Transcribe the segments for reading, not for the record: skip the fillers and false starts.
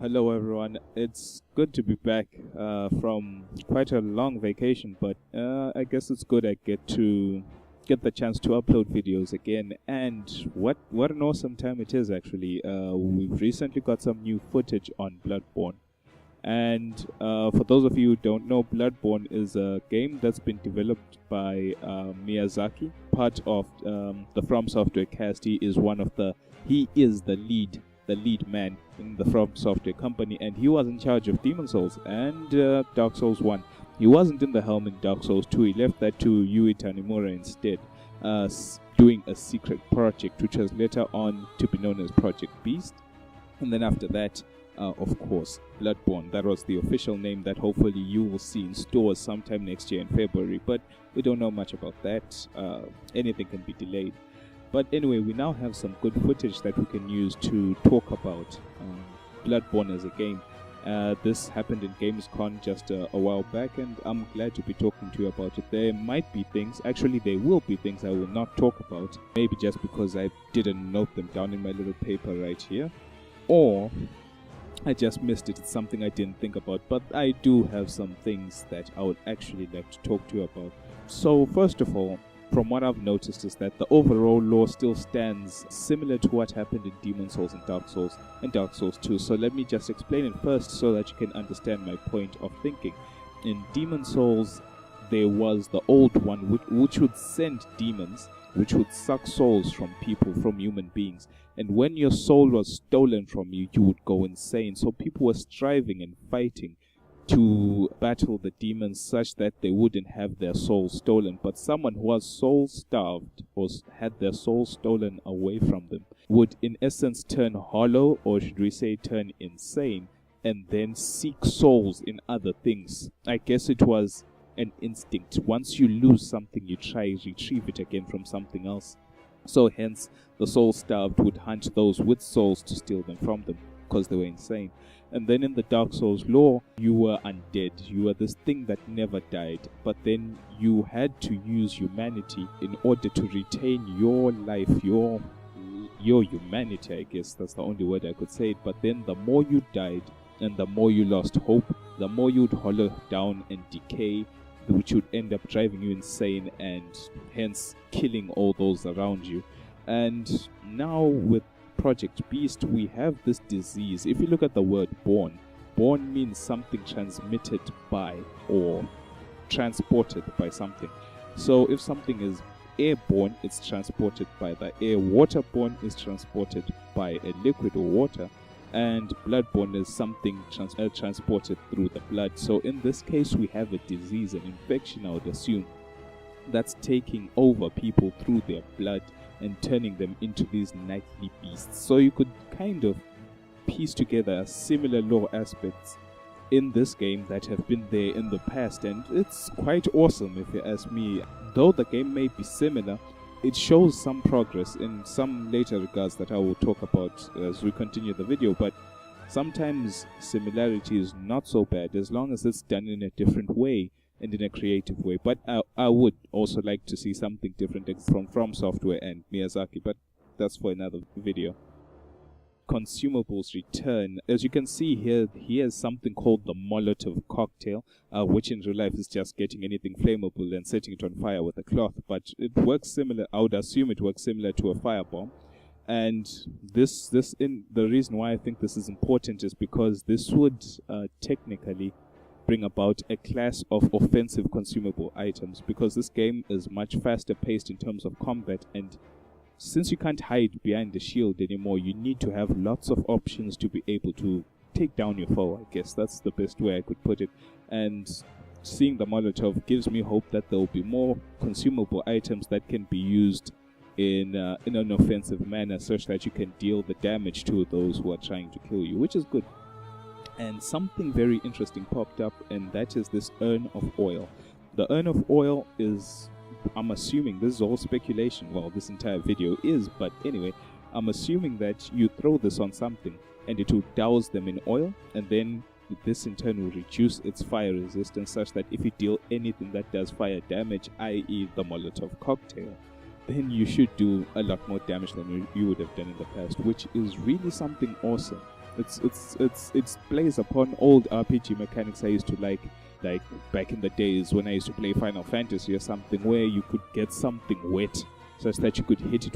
Hello everyone, it's good to be back from quite a long vacation, but I guess it's good I get the chance to upload videos again. And what an awesome time it is actually. We've recently got some new footage on Bloodborne. And for those of you who don't know, Bloodborne is a game that's been developed by Miyazaki, part of the Fromsoft cast. He is the lead man in the Fromsoft company, and he was in charge of Demon Souls and Dark Souls 1. He wasn't in the helm in Dark Souls 2. He left that to Yui Tanimura instead, doing a secret project which was later on to be known as Project Beast. And then after that, of course, Bloodborne. That was the official name that hopefully you will see in stores sometime next year in February, but we don't know much about that. Anything can be delayed. But anyway, we now have some good footage that we can use to talk about Bloodborne as a game. This happened in Gamescom just a while back, and I'm glad to be talking to you about it. There might be things, actually there will be things I will not talk about, maybe just because I didn't note them down in my little paper right here, or I just missed it. It's something I didn't think about, but I do have some things that I would actually like to talk to you about. So first of all, from what I've noticed is that the overall lore still stands similar to what happened in Demon Souls and Dark Souls 2. So let me just explain it first so that you can understand my point of thinking. In Demon Souls, there was the old one which would send demons, which would suck souls from people, from human beings. And when your soul was stolen from you, you would go insane. So people were striving and fighting to battle the demons such that they wouldn't have their soul stolen. But someone who was soul starved or had their soul stolen away from them would in essence turn hollow, or should we say turn insane, and then seek souls in other things. I guess it was an instinct. Once you lose something, you try to retrieve it again from something else. So hence the soul starved would hunt those with souls to steal them from them, because they were insane. And then in the Dark Souls lore, you were undead. You were this thing that never died. But then you had to use humanity in order to retain your life, your humanity, I guess. That's the only word I could say it. But then the more you died and the more you lost hope, the more you'd hollow down and decay, which would end up driving you insane and hence killing all those around you. And now with Project Beast, we have this disease. If you look at the word born means something transmitted by or transported by something. So if something is airborne, it's transported by the air. Waterborne is transported by a liquid or water, and bloodborne is something transported through the blood. So in this case, we have a disease, an infection, I would assume, that's taking over people through their blood and turning them into these nightly beasts. So you could kind of piece together similar lore aspects in this game that have been there in the past, and it's quite awesome if you ask me. Though the game may be similar, it shows some progress in some later regards that I will talk about as we continue the video, but sometimes similarity is not so bad as long as it's done in a different way and in a creative way. But I would also like to see something different from Software and Miyazaki, but that's for another video. Consumables return. As you can see here, he has something called the Molotov cocktail, which in real life is just getting anything flammable and setting it on fire with a cloth, but it works similar. I would assume it works similar to a firebomb. And the reason why I think this is important is because this would technically bring about a class of offensive consumable items, because this game is much faster paced in terms of combat, and since you can't hide behind the shield anymore, you need to have lots of options to be able to take down your foe. I guess that's the best way I could put it. And seeing the Molotov gives me hope that there will be more consumable items that can be used in an offensive manner, such that you can deal the damage to those who are trying to kill you, which is good. And something very interesting popped up, and that is this urn of oil. The urn of oil is, I'm assuming, this is all speculation, well, this entire video is, but anyway, I'm assuming that you throw this on something and it will douse them in oil, and then this in turn will reduce its fire resistance, such that if you deal anything that does fire damage, i.e. the Molotov cocktail, then you should do a lot more damage than you would have done in the past, which is really something awesome. It plays upon old RPG mechanics I used to like back in the days when I used to play Final Fantasy or something, where you could get something wet such that you could hit it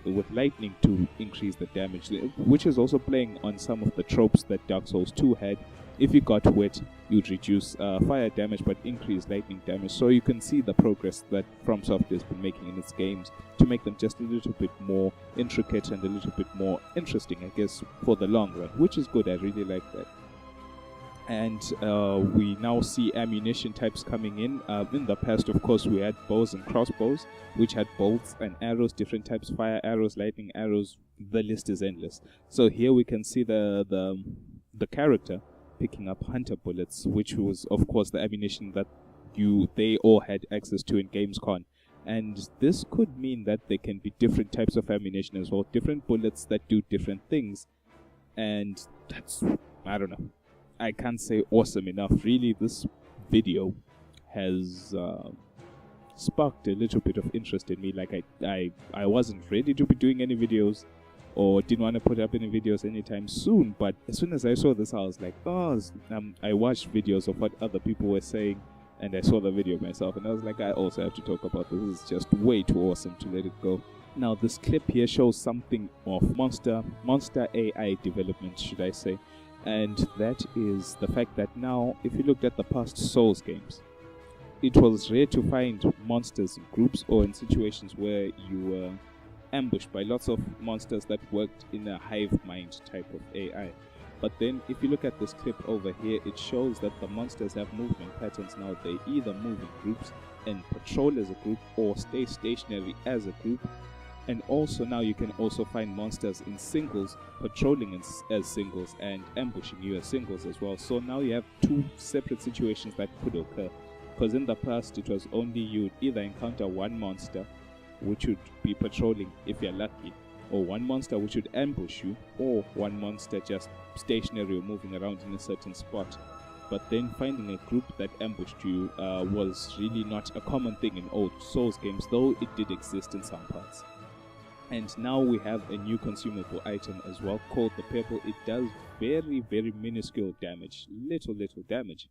with lightning to increase the damage, which is also playing on some of the tropes that Dark Souls 2 had. If you got wet, you'd reduce fire damage but increase lightning damage. So you can see the progress that Fromsoft has been making in its games to make them just a little bit more intricate and a little bit more interesting, I guess, for the long run, which is good. I really like that. And we now see ammunition types coming in. In the past, of course, we had bows and crossbows, which had bolts and arrows, different types, fire arrows, lightning arrows. The list is endless. So here we can see the character picking up hunter bullets, which was, of course, the ammunition that they all had access to in GamesCon. And this could mean that there can be different types of ammunition as well, different bullets that do different things. And that's, I don't know, I can't say awesome enough. Really, this video has sparked a little bit of interest in me. Like I wasn't ready to be doing any videos, or didn't want to put up any videos anytime soon, but as soon as I saw this, I was like, I watched videos of what other people were saying, and I saw the video myself, and I was like, I also have to talk about this. This is just way too awesome to let it go. Now, this clip here shows something of monster AI development, should I say, and that is the fact that now, if you looked at the past Souls games, it was rare to find monsters in groups or in situations where you were ambushed by lots of monsters that worked in a hive mind type of AI. But then if you look at this clip over here, it shows that the monsters have movement patterns now. They either move in groups and patrol as a group, or stay stationary as a group. And also now you can also find monsters in singles, patrolling as singles and ambushing you as singles as well. So now you have two separate situations that could occur, because in the past it was only you'd either encounter one monster which would be patrolling if you're lucky, or one monster which would ambush you, or one monster just stationary or moving around in a certain spot. But then finding a group that ambushed you was really not a common thing in old Souls games, though it did exist in some parts. And now we have a new consumable item as well called the pebble. It does very, very minuscule damage, little damage.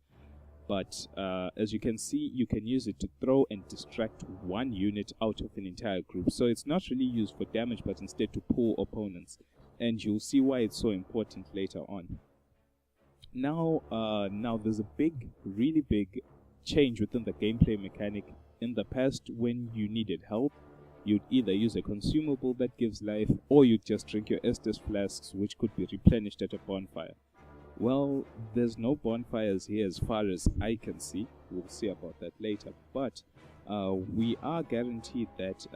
But as you can see, you can use it to throw and distract one unit out of an entire group. So it's not really used for damage, but instead to pull opponents. And you'll see why it's so important later on. Now there's a really big change within the gameplay mechanic. In the past, when you needed help, you'd either use a consumable that gives life, or you'd just drink your Estus flasks, which could be replenished at a bonfire. Well, there's no bonfires here as far as I can see. We'll see about that later. But we are guaranteed that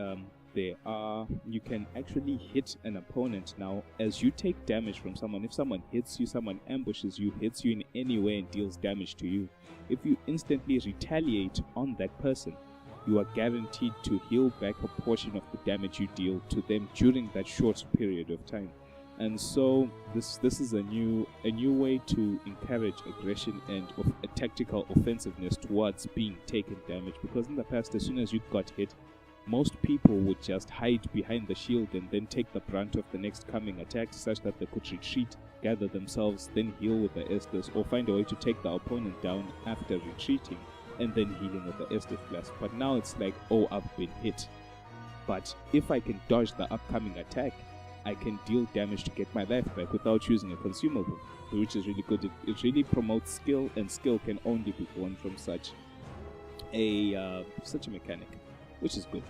you can actually hit an opponent now as you take damage from someone. If someone hits you, someone ambushes you, hits you in any way and deals damage to you, if you instantly retaliate on that person, you are guaranteed to heal back a portion of the damage you deal to them during that short period of time. And so this is a new way to encourage aggression and a tactical offensiveness towards being taken damage, because in the past, as soon as you got hit, most people would just hide behind the shield and then take the brunt of the next coming attack, such that they could retreat, gather themselves, then heal with the Estus, or find a way to take the opponent down after retreating and then healing with the Estus Flask. But now it's like, oh, I've been hit, but if I can dodge the upcoming attack, I can deal damage to get my life back without using a consumable, which is really good. It really promotes skill, and skill can only be born from such a mechanic, which is good.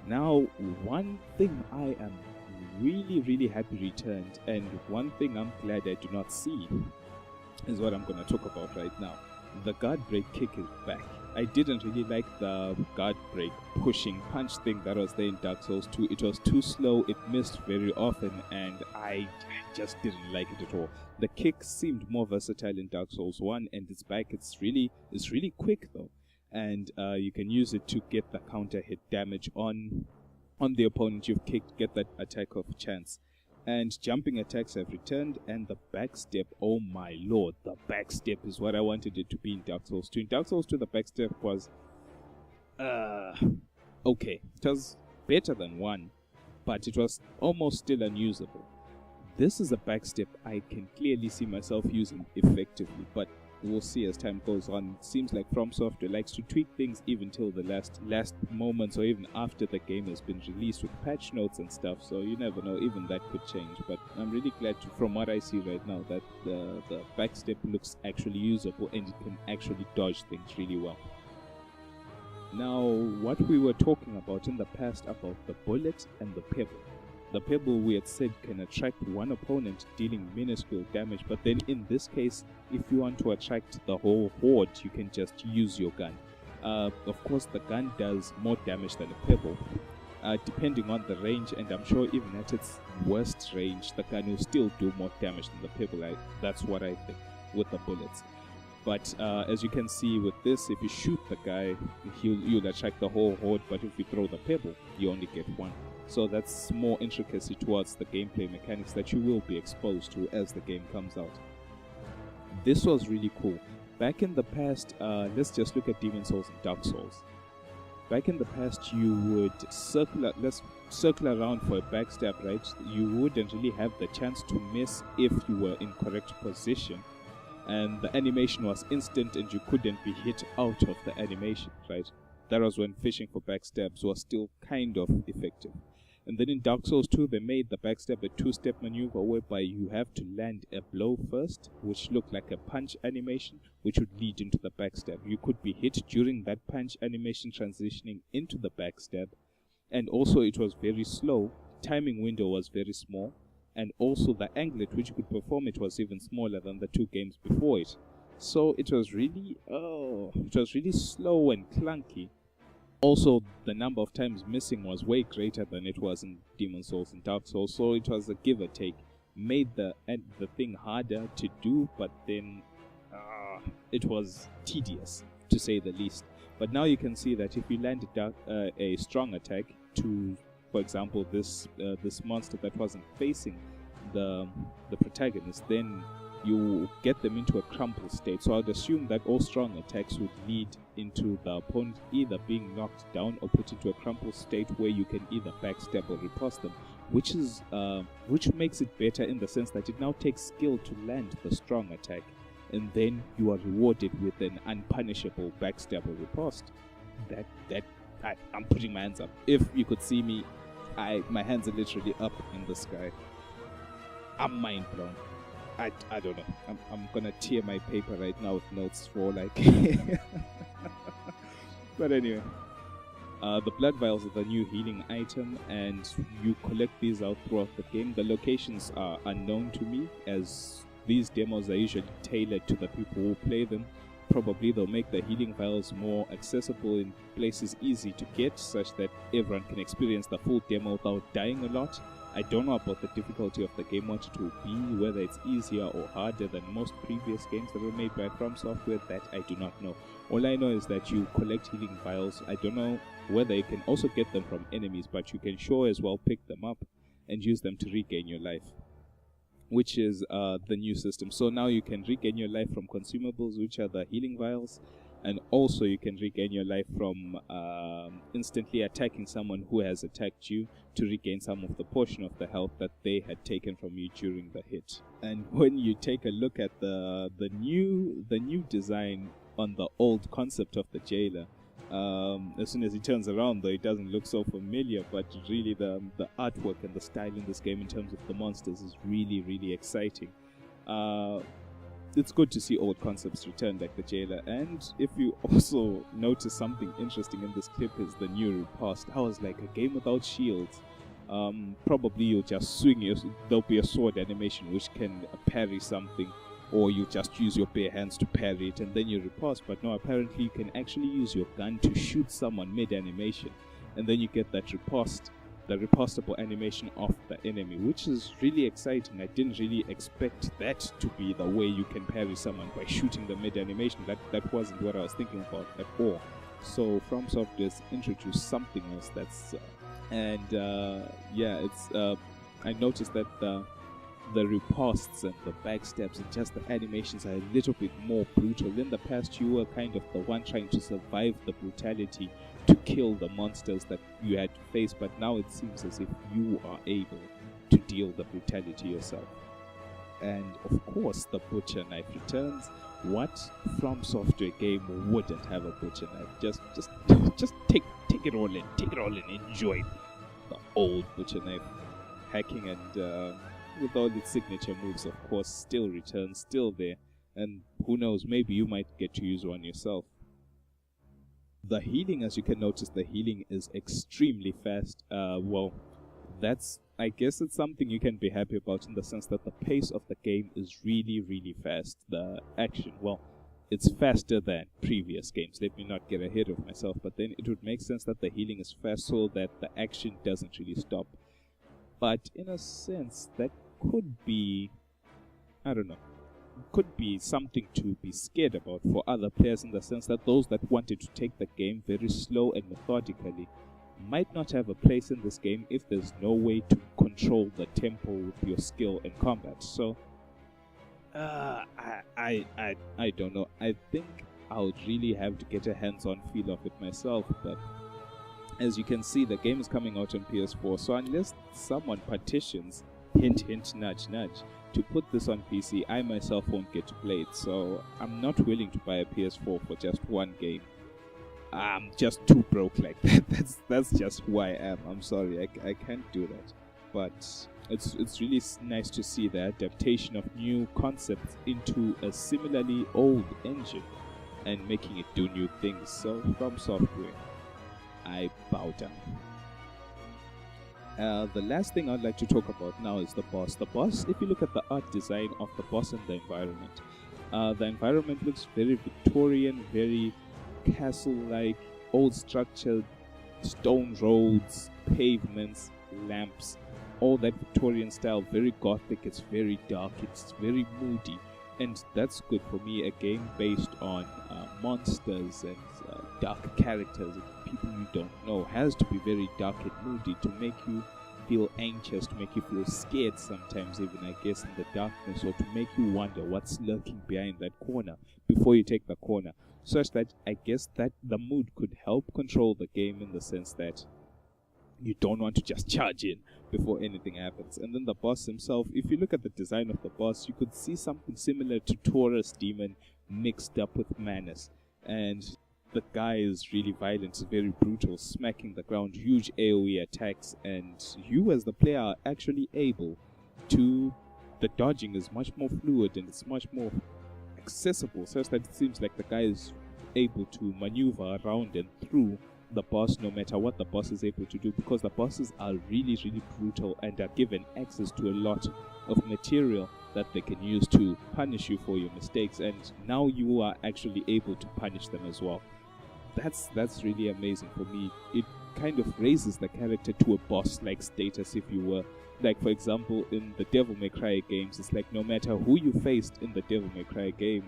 Now, one thing I am really happy returned, and one thing I'm glad I do not see, is what I'm going to talk about right now. The guard break kick is back. I didn't really like the guard break pushing punch thing that was there in Dark Souls 2. It was too slow, it missed very often, and I just didn't like it at all. The kick seemed more versatile in Dark Souls 1, and it's back. It's really quick though, and you can use it to get the counter hit damage on the opponent you've kicked, get that attack of chance. And jumping attacks have returned, and the backstep, oh my lord, the backstep is what I wanted it to be in Dark Souls 2. In Dark Souls 2, the backstep was okay. It was better than 1, but it was almost still unusable. this is a backstep I can clearly see myself using effectively, but we'll see as time goes on. It seems like Fromsoft likes to tweak things even till the last moments, or even after the game has been released with patch notes and stuff, so you never know, even that could change. But I'm really glad from what I see right now, that the backstep looks actually usable and it can actually dodge things really well. Now, what we were talking about in the past about the bullet and the pebble. The pebble, we had said, can attract one opponent, dealing minuscule damage, but then in this case, if you want to attract the whole horde, you can just use your gun. Of course, the gun does more damage than a pebble, depending on the range, and I'm sure even at its worst range, the gun will still do more damage than the pebble. That's what I think with the bullets. But as you can see with this, if you shoot the guy, you'll attract the whole horde, but if you throw the pebble, you only get one. So that's more intricacy towards the gameplay mechanics that you will be exposed to as the game comes out. This was really cool. Back in the past, let's just look at Demon Souls and Dark Souls. Back in the past, you would circle around for a backstab, right? You wouldn't really have the chance to miss if you were in correct position, and the animation was instant and you couldn't be hit out of the animation, right? That was when fishing for backstabs was still kind of effective. And then in Dark Souls 2, they made the backstab a two-step maneuver whereby you have to land a blow first, which looked like a punch animation, which would lead into the backstab. You could be hit during that punch animation transitioning into the backstab. And also it was very slow, timing window was very small, and also the angle at which you could perform it was even smaller than the two games before it. So it was really slow and clunky. Also, the number of times missing was way greater than it was in Demon Souls and Dark Souls, so it was a give or take. Made the thing harder to do, but then it was tedious, to say the least. But now you can see that if you land a strong attack to, for example, this monster that wasn't facing the protagonist, then you get them into a crumple state. So I'd assume that all strong attacks would lead into the opponent either being knocked down or put into a crumple state where you can either backstab or riposte them, which makes it better in the sense that it now takes skill to land the strong attack, and then you are rewarded with an unpunishable backstab or riposte. I'm putting my hands up. If you could see me, my hands are literally up in the sky. I'm mind blown. I don't know. I'm gonna tear my paper right now with notes for like. But anyway, the blood vials are the new healing item, and you collect these out throughout the game. The locations are unknown to me, as these demos are usually tailored to the people who play them. Probably they'll make the healing vials more accessible in places easy to get, such that everyone can experience the full demo without dying a lot. I don't know about the difficulty of the game, what it will be, whether it's easier or harder than most previous games that were made by Fromsoft. That I do not know. All I know is that you collect healing vials. I don't know whether you can also get them from enemies, but you can sure as well pick them up and use them to regain your life, which is the new system. So now you can regain your life from consumables, which are the healing vials, and also you can regain your life from instantly attacking someone who has attacked you to regain some of the portion of the health that they had taken from you during the hit. And when you take a look at the new design on the old concept of the jailer, as soon as he turns around, though, it doesn't look so familiar, but really the artwork and the style in this game in terms of the monsters is really, really exciting. It's good to see old concepts return like the jailer. And if you also notice something interesting in this clip is the new riposte. I was like, a game without shields. Probably you'll just swing there'll be a sword animation which can parry something, or you just use your bare hands to parry it and then you riposte. But no, apparently you can actually use your gun to shoot someone mid-animation, and then you get that the ripostable animation of the enemy, which is really exciting. I didn't really expect that to be the way you can parry someone, by shooting the mid-animation. That wasn't what I was thinking about at all. So Fromsoft has introduced something else that's I noticed that the ripostes and the backstabs and just the animations are a little bit more brutal. In the past, you were kind of the one trying to survive the brutality to kill the monsters that you had to face, but now it seems as if you are able to deal the brutality yourself. And of course, the butcher knife returns. What Fromsoft game wouldn't have a butcher knife? Just take it all in, enjoy the old butcher knife. Hacking and with all its signature moves, of course, still returns, still there. And who knows, maybe you might get to use one yourself. The healing, as you can notice, the healing is extremely fast. Well, I guess it's something you can be happy about, in the sense that the pace of the game is really, really fast. The action, well, it's faster than previous games. Let me not get ahead of myself, but then it would make sense that the healing is fast so that the action doesn't really stop. But in a sense, that could be, I don't know, could be something to be scared about for other players, in the sense that those that wanted to take the game very slow and methodically might not have a place in this game if there's no way to control the tempo with your skill in combat. So I don't know. I think I would really have to get a hands-on feel of it myself, but as you can see, the game is coming out on PS4, so unless someone petitions, hint hint nudge nudge, to put this on PC, I myself won't get to play it. So I'm not willing to buy a PS4 for just one game. I'm just too broke like that. That's just who I am. I'm sorry, I can't do that. But it's really nice to see the adaptation of new concepts into a similarly old engine and making it do new things. So from software, I bow down. The last thing I'd like to talk about now is the boss. The boss, if you look at the art design of the boss and the environment looks very Victorian, very castle-like, old structured, stone roads, pavements, lamps, all that Victorian style, very gothic. It's very dark, it's very moody, and that's good for me. A game based on monsters and dark characters and people you don't know has to be very dark and moody to make you feel anxious, to make you feel scared sometimes, even I guess in the darkness, or to make you wonder what's lurking behind that corner before you take the corner, such that I guess that the mood could help control the game, in the sense that you don't want to just charge in before anything happens. And then the boss himself, if you look at the design of the boss, you could see something similar to Taurus Demon mixed up with Manus. And the guy is really violent, is very brutal, smacking the ground, huge AoE attacks, and you as the player are actually able to, the dodging is much more fluid and it's much more accessible, such that it seems like the guy is able to maneuver around and through the boss no matter what the boss is able to do, because the bosses are really, really brutal and are given access to a lot of material that they can use to punish you for your mistakes, and now you are actually able to punish them as well. That's really amazing for me. It kind of raises the character to a boss-like status, if you were. Like, for example, in the Devil May Cry games, it's like no matter who you faced in the Devil May Cry game,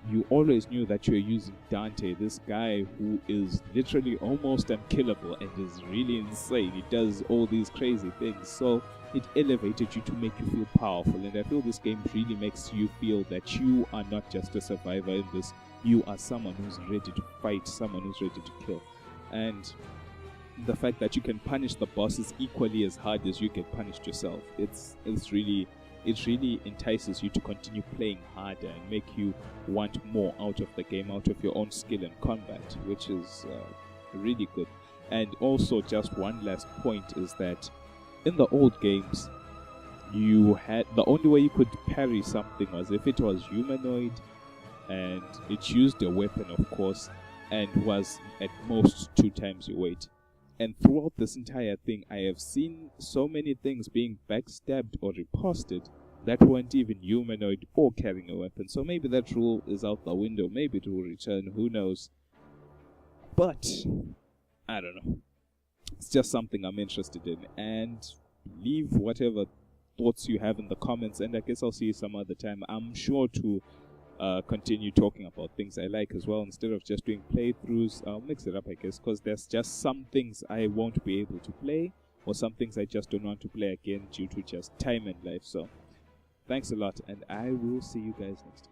you always knew that you're using Dante, this guy who is literally almost unkillable and is really insane. He does all these crazy things, so it elevated you to make you feel powerful, and I feel this game really makes you feel that you are not just a survivor in this, you are someone who's ready to fight, someone who's ready to kill. And the fact that you can punish the bosses equally as hard as you get punished yourself, it really entices you to continue playing harder and make you want more out of the game, out of your own skill and combat, which is really good. And also, just one last point is that in the old games, you had, the only way you could parry something was if it was humanoid and it used a weapon, of course, and was at most 2 times your weight. And throughout this entire thing, I have seen so many things being backstabbed or riposted that weren't even humanoid or carrying a weapon. So maybe that rule is out the window. Maybe it will return. Who knows? But I don't know. It's just something I'm interested in. And leave whatever thoughts you have in the comments. And I guess I'll see you some other time. I'm sure to continue talking about things I like as well. Instead of just doing playthroughs, I'll mix it up, I guess, because there's just some things I won't be able to play, or some things I just don't want to play again due to just time and life. So thanks a lot, and I will see you guys next time.